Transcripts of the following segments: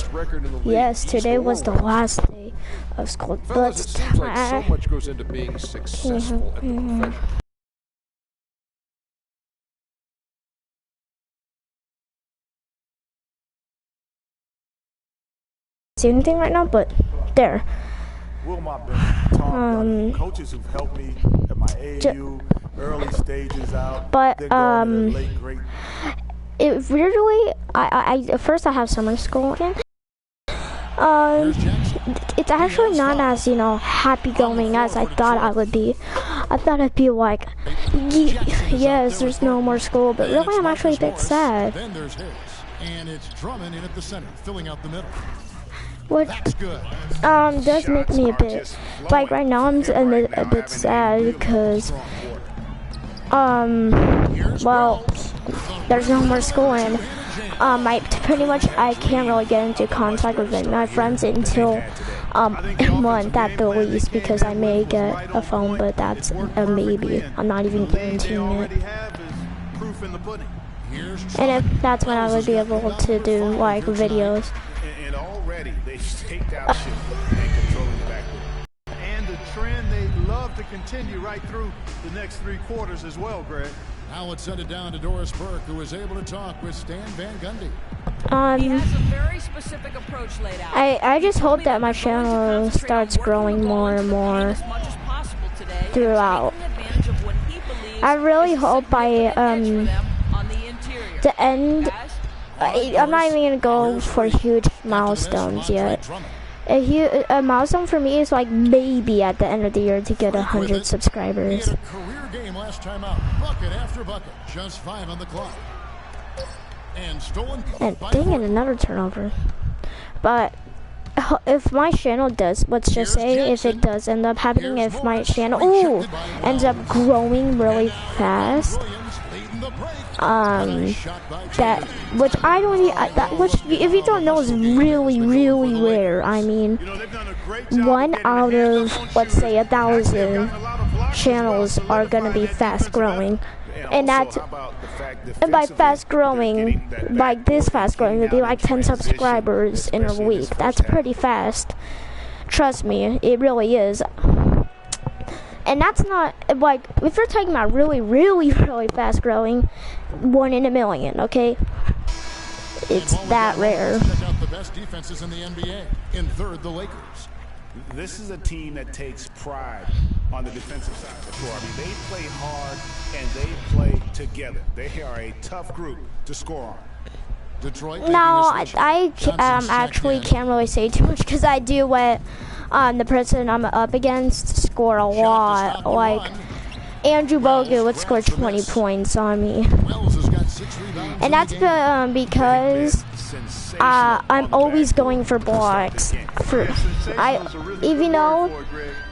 best record in the league. Yes, today was the last day of school. Fellas, it seems like so much goes into being successful at the profession. See anything right now, but there. Coaches who've helped me at my AU, early stages out. But it really, I at first I have summer school again. It's actually not as, you know, happy going as I thought I would be. I thought I'd be like, yes, there's no more school, but really I'm actually a bit sad. Then there's Harris, and it's Drummond in at the center, filling out the middle. What does make me a bit, like right now I'm a bit sad because, well, there's no more school and pretty much I can't really get into contact with my friends until a month at the least, because I may get a phone, but that's a maybe. I'm not even guaranteeing it. And if that's when I would be able to do like videos. And already they've staked out shit and controlling the backcourt. And the trend they love to continue right through the next 3 quarters as well, Greg. Now let's send it down to Doris Burke, who was able to talk with Stan Van Gundy. He has a very specific approach laid out. I just hope that my channel starts growing more and more throughout. I really hope by the end. I'm not even gonna go for huge milestones yet. A milestone for me is like maybe at the end of the year to get 100 subscribers. Career game last time out, bucket after bucket, just 5 on the clock. And stolen. And dang it, another turnover. But if my channel does, let's just say if it does end up happening, if my channel ends up growing really fast, which I don't, which if you don't know is really, really rare. I mean, 1 out of, let's say, 1,000 channels are gonna be fast growing, and that's, and by fast growing, like this fast growing, would be like 10 subscribers in a week. That's pretty fast. Trust me, it really is. And that's not, like, if you're talking about really, really, really fast growing, 1 in a million, okay? It's that rare. Check out the best defenses in the NBA. In third, the Lakers. This is a team that takes pride on the defensive side of the floor. I mean, they play hard and they play together. They are a tough group to score on. Detroit. No, I actually can't really say too much because I do let the person I'm up against score a lot. Like Andrew Bogut would score 20 points on me, and that's because I'm always going for blocks. Even though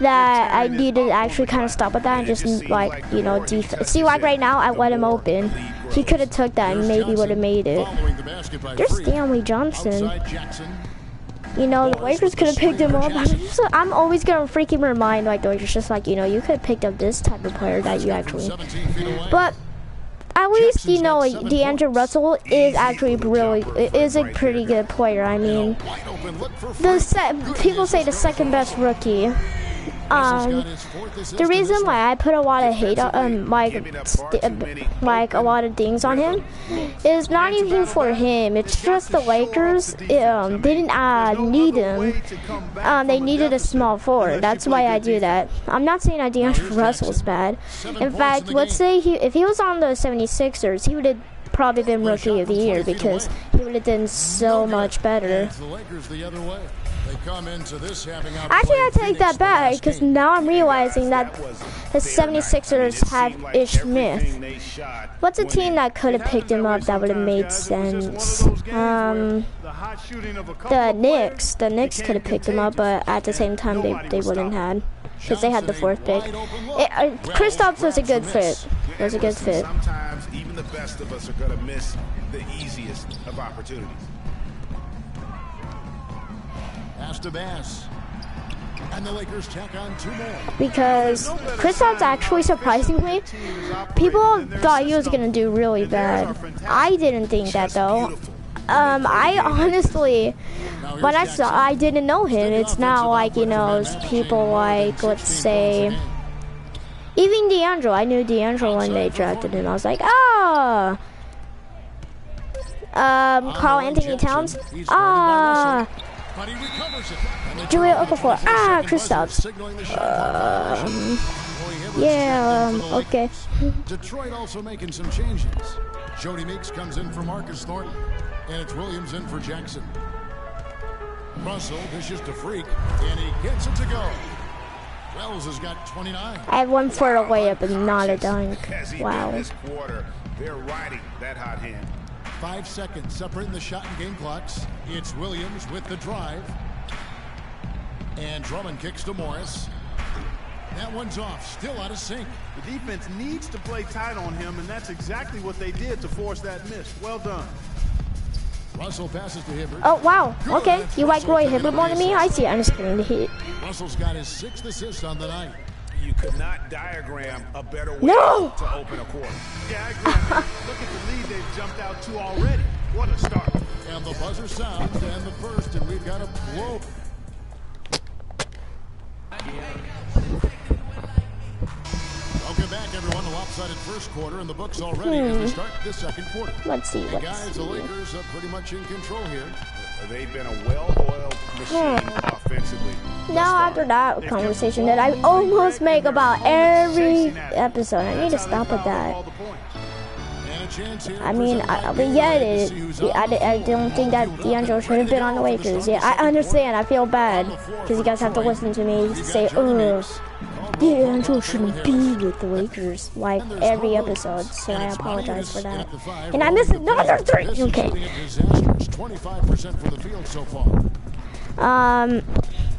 that I need to actually kind of stop with that and just, like, you know, defense. See, like right now I let him open. He could have took that and maybe would have made it. There's Stanley Johnson. You know, the Lakers could have picked him up. I'm always going to freaking remind, like, the Lakers, just like, you know, you could have picked up this type of player that you actually. But at least, you know, D'Angelo Russell is actually a pretty good player. I mean, people say the second best rookie. The reason why I put a lot of hate on, like a lot of things on him, is not even for him. It's just the Lakers. They didn't need him. They needed a small forward. That's why I do that. I'm not saying that D'Angelo Russell's bad. In fact, let's say if he was on the 76ers, he would have probably been Rookie of the Year because he would have done so much better. Actually, I take that back because now I'm realizing that the 76ers have Ish Smith. What's a team that could have picked him up that would have made sense? The Knicks. The Knicks could have picked him up, but at the same time they wouldn't have, because they had the 4th pick. Kristaps was a good fit. Sometimes even the best of us are going to miss the easiest of opportunities. And the Lakers tack on 2 more. Because Kristaps actually, surprisingly, people thought he was gonna do really bad. I didn't think that though. I honestly when I didn't know him. It's not like, you know, people like, let's say, even D'Angelo. I knew D'Angelo when they drafted him. I was like, ah. Carl Anthony Towns. Ah. Julia Okafor. Ah, Kristaps. Yeah, okay. Detroit also making some changes. Jody Meeks comes in for Marcus Thornton, and it's Williams in for Jackson. Russell dishes to Freak, and he gets it to go. Wells has got 29. I had one for a layup and not a dunk. Wow. This quarter, they're riding that hot hand. 5 seconds separating the shot and game clocks. It's Williams with the drive. And Drummond kicks to Morris. That one's off, still out of sync. The defense needs to play tight on him, and that's exactly what they did to force that miss. Well done. Russell passes to Hibbert. Oh, wow. Okay. You like Roy Hibbert more than me? I see. I'm just kidding. Russell's got his 6th assist on the night. You could not diagram a better way No! to open a quarter. Yeah, I agree. Look at the lead they've jumped out to already. What a start. And the buzzer sounds, and the first, and we've got a blow. Welcome back, everyone. The lopsided first quarter in the books already as we start this second quarter. Let's see. And guys, the Lakers are pretty much in control here. They've been a well-oiled machine offensively. Now after that conversation that I almost make about every episode, I need to stop with that. I mean, we get it. I don't think that D'Angelo should have been on the Lakers. Yeah, I understand. I feel bad because you guys have to listen to me say, "Oh, D'Angelo shouldn't be with the Lakers," like every episode. So I apologize for that. And I missed another 3. Okay. 25% from the field so far.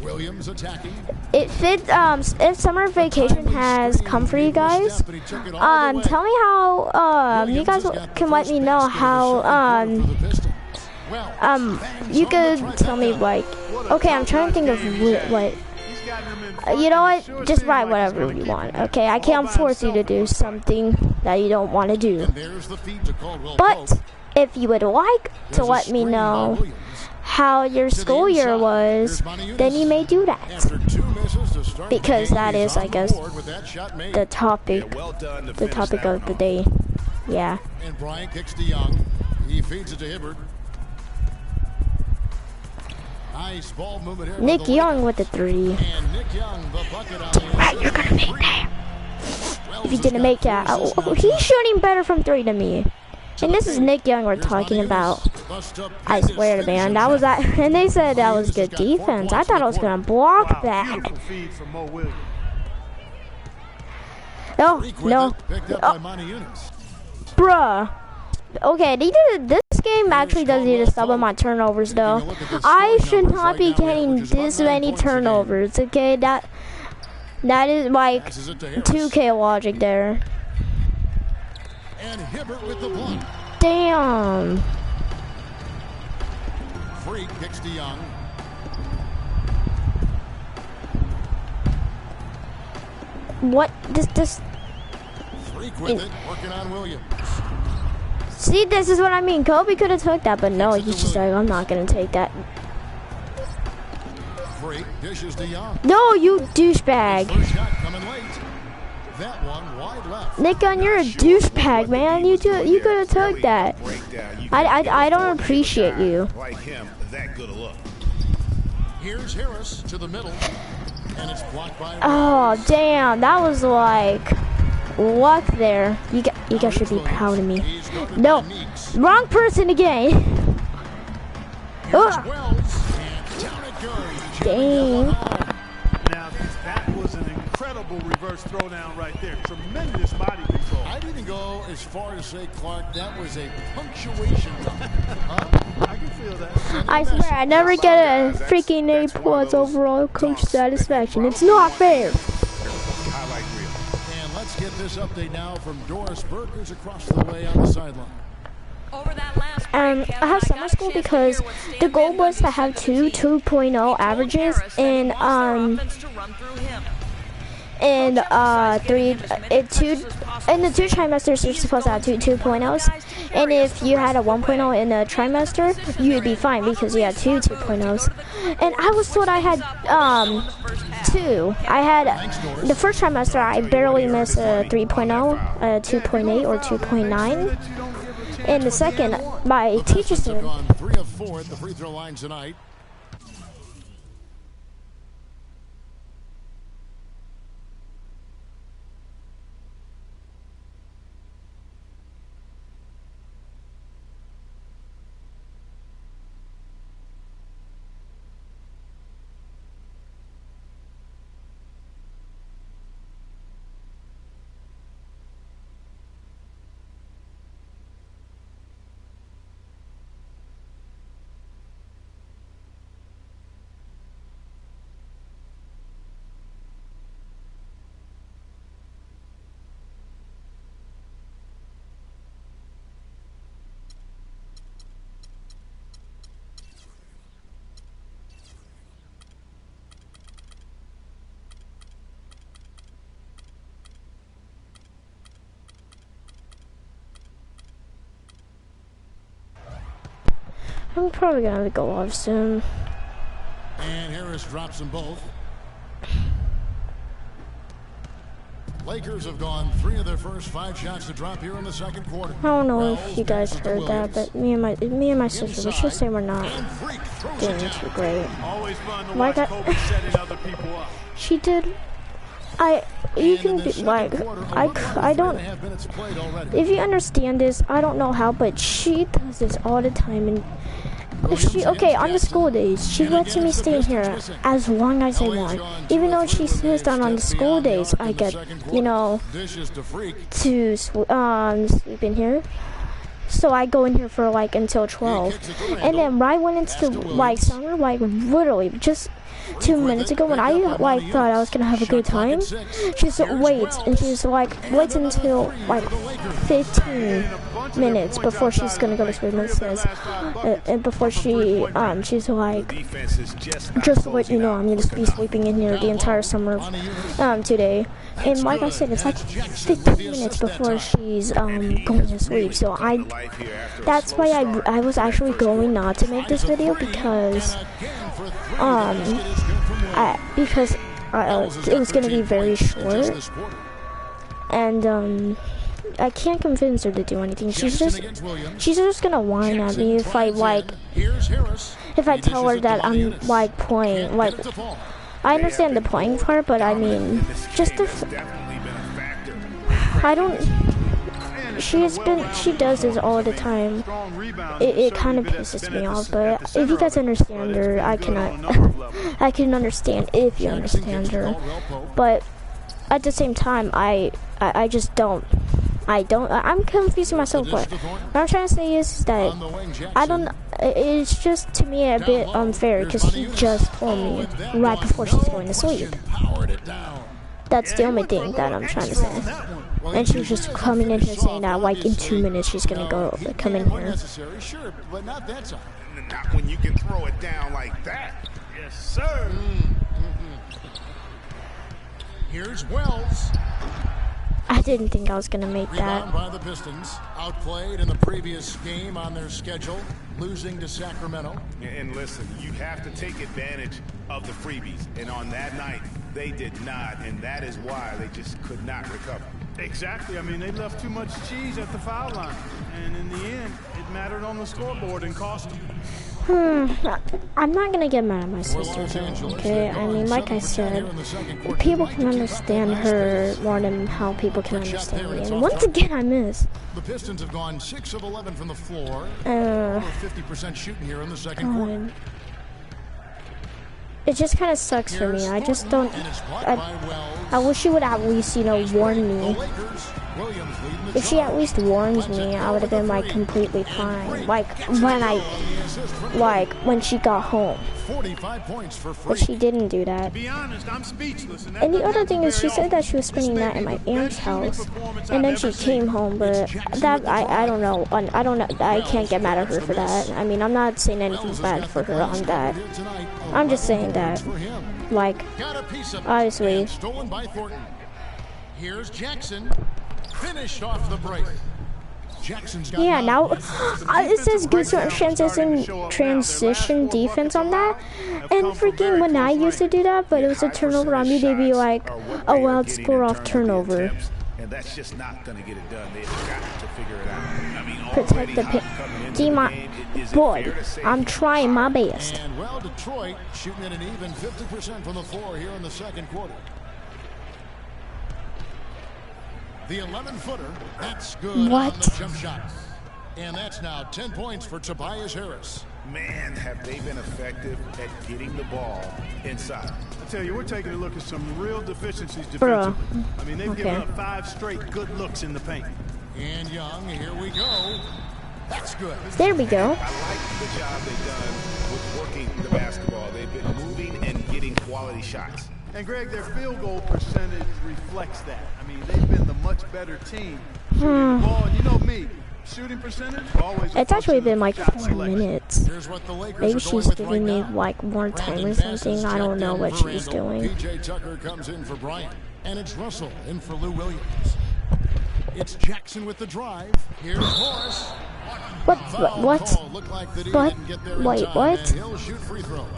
Williams attacking. If summer vacation has come for you guys, tell me how, you guys can let me know how, you could tell me, like, okay, I'm trying to think of what, you know what, just write whatever you want, okay? I can't force you to do something that you don't want to do. But if you would like to let me know how your school year was, then you may do that. Because that is, I guess, the topic of the day. Yeah. And Bryant kicks to Young. He feeds it to Hibbert. Nice ball movement here. Nick Young with the 3. And Nick Young, the bucket on the right, you're gonna make that. If he didn't make that, he's shooting better from 3 than me. And this is Nick Young we're talking about. I swear to man, that was that. And they said that was good defense. I thought I was gonna block that. No. Bruh. Okay, this game actually does need to stop on my turnovers though. I should not be getting this many turnovers. Okay, that is like 2K logic there. And Hibbert with the block. Damn. Freak kicks to Young. What? This. Freak with it, working on Williams. See, this is what I mean. Kobe could have took that, but no, he's just like, I'm not gonna take that. Freak dishes to Young. No, you douchebag. First shot coming late. That one wide left. Nick Gunn, you're a douchebag, man. You could have took that. I don't appreciate you. Like him, that good a look. Here's Harris to the middle, and it's blocked by. Oh damn, that was like luck there. You guys should be proud of me. No, wrong person again. Dang. Now that was an incredible reverse throwdown right there. Tremendous body control. I'd even go as far as say, Clark, that was a punctuation. I can feel that. I swear, I never get a freaking A+ overall coach satisfaction. It's not fair. Highlight reel. And let's get this update now from Doris Burkers across the way on the sideline. I have summer school because the goal was to have 2.0 averages in the two trimesters, you're supposed to have two 2.0s, and if you had a 1.0 in a trimester, you would be fine because you had two 2.0s. And I was told I had two. I had the first trimester, I barely missed a 3.0, a 2.8 or 2.9. And the second, my teacher said, 3 of 4 at the free throw line tonight. I'm probably gonna go off soon. And Harris drops them both. Lakers have gone 3 of their first 5 shots to drop here in the second quarter. I don't know if you guys heard that, but me and my sister, let's just say we're not doing too great. Always fun to Like watch Kobe setting other people up. She did. You can be like, I don't, if you understand this, I don't know how, but she does this all the time, and okay, on the school days, she lets me stay in here as long as I want, even though she says that on the school days, I get, to sleep in here. So I go in here for like until 12, and then right when it's to like summer, like literally just 2 minutes ago when I like thought I was gonna have a good time, she said waits until like 15 minutes before she's gonna go to sleep, and says and before she's like, just to let you know, I'm gonna be sleeping in here the entire summer today. And like I said, it's like 15 minutes before she's going to sleep. So that's why I was actually going not to make this video, because it was gonna be very short, and I can't convince her to do anything. She's just gonna whine at me if I tell her that I'm like playing. Like, I understand the playing part, but I mean, I don't. She does this all the time. It kind of pisses me off, but if you guys understand her, I can understand if you understand her. But at the same time, I just don't. I'm confusing myself. What I'm trying to say is that it's just to me a bit unfair, because she just told me right before she's going to sleep. That's the only thing that I'm trying to say. And she was just coming in here saying that like in 2 minutes she's gonna come in here. Sure, but not that time. Not when you can throw it down like that. Yes, sir. Here's Wells. I didn't think I was gonna make Rebound that. by the Pistons, outplayed in the previous game on their schedule, losing to Sacramento. And listen, you have to take advantage of the freebies. And on that night, they did not, and that is why they just could not recover. Exactly. I mean, they left too much cheese at the foul line, and in the end, it mattered on the scoreboard and cost them. I'm not gonna get mad at my sister though, okay? I mean, like I said, people can understand her more than how people can understand me. And once again, I miss. The Pistons have gone 6 of 11 from the floor. Over 50% shooting here in the second quarter. It just kind of sucks for me. I just don't. I wish you would at least, warn me. Williams leading the If she at least warns me, I would have been like completely fine. Like when she got home. 45 points for But she didn't do that. To be honest, I'm speechless. And the other thing is, she said that she was spending that at my aunt's house, and then she came home. But that I don't know. I can't get mad at her for that. I mean, I'm not saying anything bad for her on that. I'm just saying that, like, obviously. Stolen by Thornton. Here's Jackson. Finished off the break. Jackson's got Yeah, now it says good transition defense on that, and freaking when I used to do that, but it was a turnover on me, they'd be like, oh well, it's score off turnover. And that's just not going to get it done. They've got to figure it out. I mean, Protect the pin. Boy, I'm trying my best. And well, Detroit shooting at an even 50% from the floor here in the second quarter. The 11-footer, that's good on the jump shot. And that's now 10 points for Tobias Harris. Man, have they been effective at getting the ball inside. I tell you, we're taking a look at some real deficiencies defensively. I mean, they've given up 5 straight good looks in the paint. And Young, here we go. That's good. There we go. I like the job they've done with working the basketball. They've been moving and getting quality shots. And Greg, their field goal percentage reflects that. I mean, they've been the much better team shooting the ball. And you know me, shooting percentage always. It's actually been like 4 minutes. Here's what the Lakers Maybe are she's going with giving right me now. like more time or Brandon something. I don't know what she's doing. PJ Tucker comes in for Bryant, and it's Russell in for Lou Williams. It's Jackson with the drive. Here's Morris. What? Wait, what? He'll shoot free throws.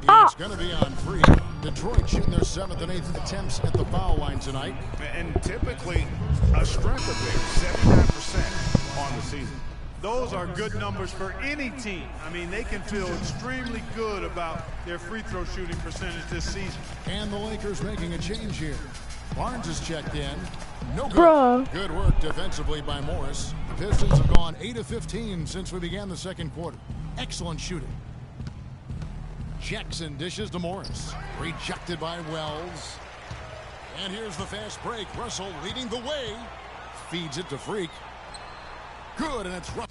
It's going to be on free. Detroit shooting their 7th and 8th attempts at the foul line tonight. And typically, a strength of theirs, 79% on the season. Those are good numbers for any team. I mean, they can feel extremely good about their free throw shooting percentage this season. And the Lakers making a change here. Barnes is checked in. No good. Bruh. Good work defensively by Morris. The Pistons have gone 8 of 15 since we began the second quarter. Excellent shooting. Jackson dishes to Morris. Rejected by Wells. And here's the fast break. Russell leading the way. Feeds it to Freak. Good, and it's Russell.